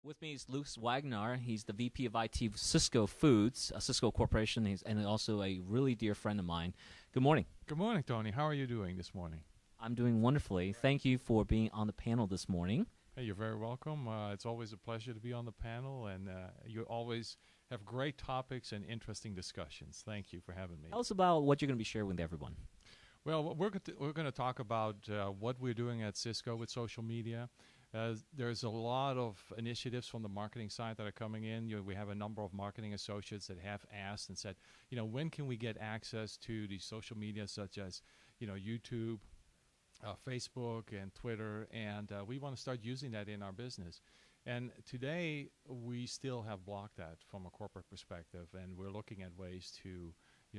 With me is Wagenaar. He's the VP of IT of Sysco Foods, a Sysco Corporation, and also a really dear friend of mine. Good morning. Good morning, Tony. How are you doing this morning? I'm doing wonderfully. Thank you for being on the panel this morning. Hey, you're very welcome. It's always a pleasure to be on the panel, and you always have great topics and interesting discussions. Thank you for having me. Tell us about what you're going to be sharing with everyone. Well, we're going to talk about what we're doing at Sysco with social media. There's a lot of initiatives from the marketing side that are coming in. We have a number of marketing associates that have asked and said, when can we get access to these social media such as, YouTube, Facebook, and Twitter, and we want to start using that in our business. And today, we still have blocked that from a corporate perspective, and we're looking at ways to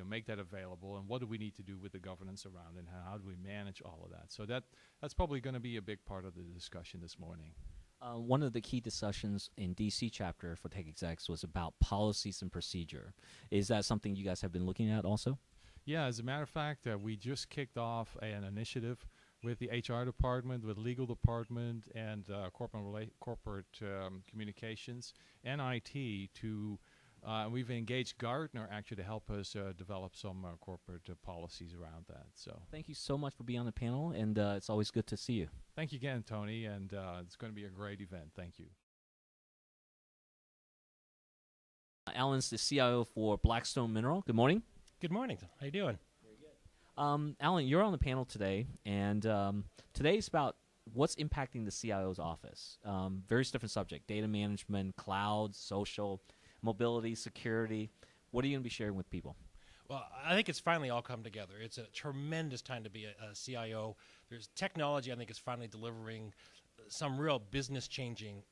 make that available, and what do we need to do with the governance around, and how do we manage all of that? So that's probably going to be a big part of the discussion this morning. One of the key discussions in DC chapter for TechExecs was about policies and procedure. Is that something you guys have been looking at also? Yeah, as a matter of fact, we just kicked off an initiative with the HR department, with legal department, and corporate communications and IT to we've engaged Gartner actually to help us develop some corporate policies around that. So thank you so much for being on the panel, and it's always good to see you. Thank you again, Tony, and it's going to be a great event. Thank you. Allan's the CIO for Blackstone Mineral. Good morning. Good morning. How you doing? Very good. Allan, you're on the panel today, and today is about what's impacting the CIO's office. Various different subjects: data management, cloud, social, mobility, security. What are you going to be sharing with people? Well, I think it's finally all come together. It's a tremendous time to be a CIO. There's technology, I think, is finally delivering some real business-changing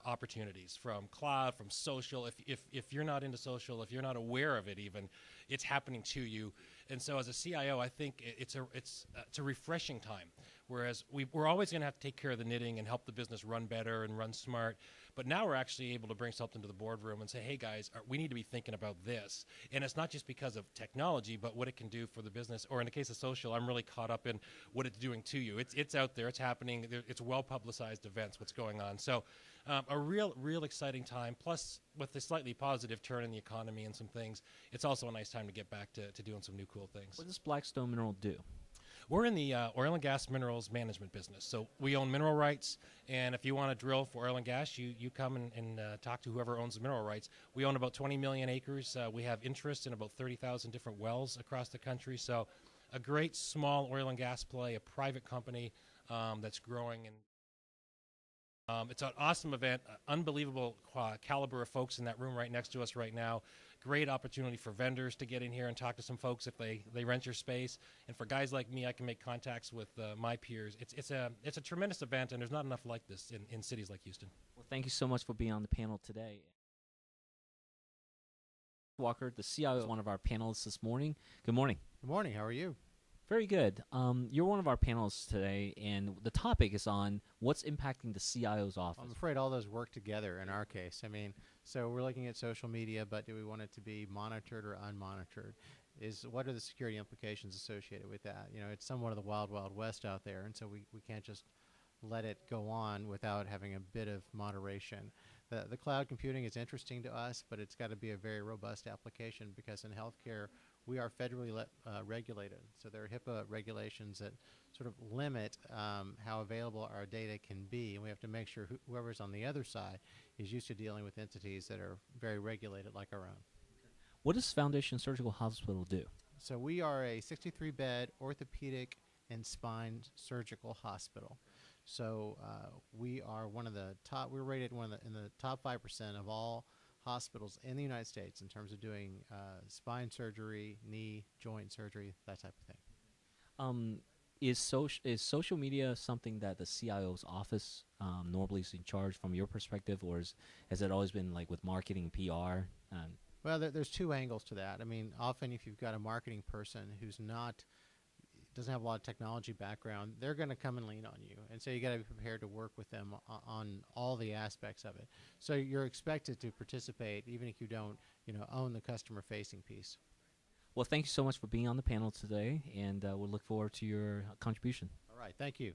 opportunities from cloud, from social. If you're not into social, if you're not aware of it even, it's happening to you. And so as a CIO, I think it's a refreshing time. Whereas we're always going to have to take care of the knitting and help the business run better and run smart. But now we're actually able to bring something to the boardroom and say, hey, guys, we need to be thinking about this. And it's not just because of technology, but what it can do for the business. Or in the case of social, I'm really caught up in what it's doing to you. It's out there. It's happening. It's well-publicized events, what's going on. So a real exciting time. Plus, with the slightly positive turn in the economy and some things, it's also a nice time to get back to doing some new cool things. What does Blackstone Mineral do? We're in the oil and gas minerals management business. So we own mineral rights, and if you want to drill for oil and gas, you come and talk to whoever owns the mineral rights. We own about 20 million acres. We have interest in about 30,000 different wells across the country. So a great small oil and gas play, a private company that's growing. And it's an awesome event, unbelievable caliber of folks in that room right next to us right now. Great opportunity for vendors to get in here and talk to some folks if they rent your space. And for guys like me, I can make contacts with my peers. It's a tremendous event, and there's not enough like this in cities like Houston. Well, thank you so much for being on the panel today. Walker, the CIO, is one of our panelists this morning. Good morning. Good morning. How are you? Very good. You're one of our panelists today, and the topic is on what's impacting the CIO's office. I'm afraid all those work together in our case. I mean, so we're looking at social media, but do we want it to be monitored or unmonitored? What are the security implications associated with that? It's somewhat of the wild, wild west out there, and so we can't just let it go on without having a bit of moderation. The cloud computing is interesting to us, but it's got to be a very robust application because in healthcare, we are federally regulated. So there are HIPAA regulations that sort of limit how available our data can be, and we have to make sure whoever's on the other side is used to dealing with entities that are very regulated like our own. What does Foundation Surgical Hospital do? So we are a 63-bed orthopedic and spine surgical hospital. So we are one of the top, we're rated in the top 5% of all hospitals in the United States in terms of doing spine surgery, knee, joint surgery, that type of thing. Is social media something that the CIO's office normally is in charge from your perspective, or has it always been like with marketing, PR? Well, there's two angles to that. I mean, often if you've got a marketing person who's doesn't have a lot of technology background, they're going to come and lean on you. And so you got to be prepared to work with them on all the aspects of it. So you're expected to participate even if you don't, own the customer-facing piece. Well, thank you so much for being on the panel today, and we'll look forward to your contribution. All right, thank you.